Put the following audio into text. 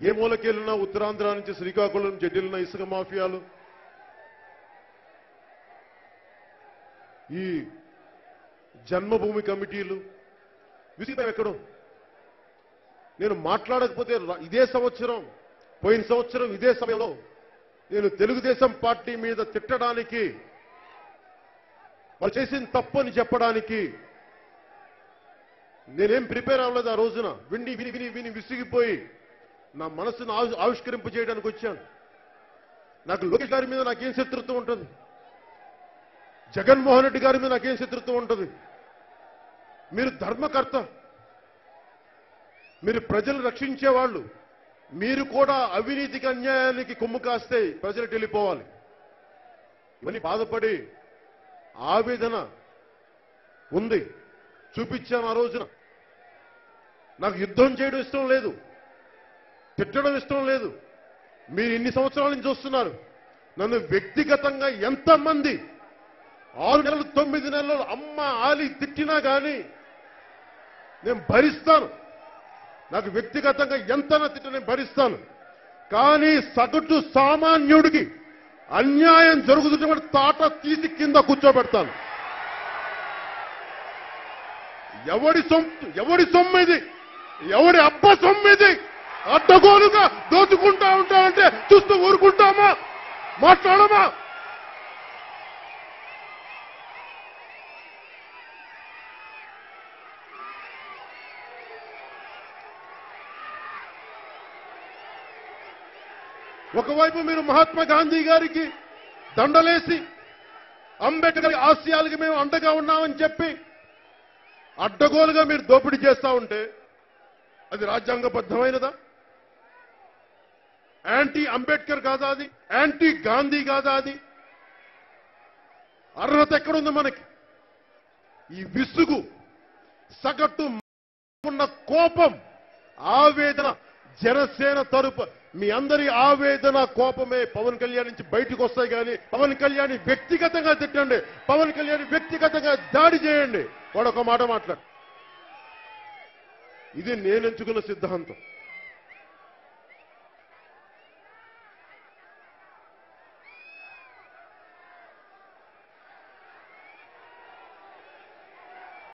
ఏ మూలకెళ్ళినా ఉత్తరాంధ్ర నుంచి శ్రీకాకుళం జడ్డిలిన ఇసుక మాఫియాలు, ఈ జన్మభూమి కమిటీలు విసిగిపోయి ఎక్కడో. నేను మాట్లాడకపోతే ఇదే సంవత్సరం, పోయిన సంవత్సరం ఇదే సమయంలో నేను తెలుగుదేశం పార్టీ మీద తిట్టడానికి, వాళ్ళు చేసిన తప్పని చెప్పడానికి నేనేం ప్రిపేర్ అవ్వలేదు. ఆ రోజున విని విని విని విని విసిగిపోయి నా మనసును ఆవిష్కరింపు చేయడానికి వచ్చాను. నాకు లోకేష్ గారి మీద నాకేం శత్రుత్వం ఉంటుంది, జగన్మోహన్ రెడ్డి గారి మీద నాకేం శత్రుత్వం ఉంటుంది. మీరు ధర్మకర్త, మీరు ప్రజలు రక్షించేవాళ్ళు. మీరు కూడా అవినీతికి అన్యాయానికి కొమ్ము కాస్తే ప్రజలకు వెళ్ళిపోవాలి. ఇవన్నీ బాధపడి ఆవేదన ఉంది, చూపించాను ఆ రోజున. నాకు యుద్ధం చేయడం ఇష్టం లేదు, తిట్టడం ఇష్టం లేదు. మీరు ఇన్ని సంవత్సరాల నుంచి చూస్తున్నారు. నన్ను వ్యక్తిగతంగా ఎంతమంది 6 నెలలు 9 నెలలు అమ్మ ఆలి తిట్టినా కానీ నేను భరిస్తాను. నాకు వ్యక్తిగతంగా ఎంత తిట్ట నేను భరిస్తాను. కానీ సగటు సామాన్యుడికి అన్యాయం జరుగుతున్నప్పుడు తాట తీసి కింద కూర్చోబెడతాను. ఎవడి సొమ్మిది, ఎవడి అబ్బ సొమ్మిది అడ్డగోలుగా దోచుకుంటా ఉంటామంటే చూస్తూ ఊరుకుంటామా? మాట్లాడమా? ఒకవైపు మీరు మహాత్మా గాంధీ గారికి దండలేసి అంబేద్కర్ ఆశయాలకి మేము అండగా ఉన్నామని చెప్పి అడ్డగోలుగా మీరు దోపిడీ చేస్తా ఉంటే అది రాజ్యాంగబద్ధమైనదా? యాంటీ అంబేద్కర్ కాదా అది? యాంటీ గాంధీ కాదా అది? అర్హత ఎక్కడుంది మనకి? ఈ విసుగు, సగటు ఉన్న కోపం, ఆవేదన జనసేన తరపు మీ అందరి ఆవేదన, కోపమే పవన్ కళ్యాణ్ నుంచి బయటకు వస్తాయి. కానీ పవన్ కళ్యాణ్ వ్యక్తిగతంగా తిట్టండి, పవన్ కళ్యాణ్ వ్యక్తిగతంగా దాడి చేయండి, వాడు ఒక మాట మాట్లాడు. ఇది నేను ఎంచుకున్న సిద్ధాంతం.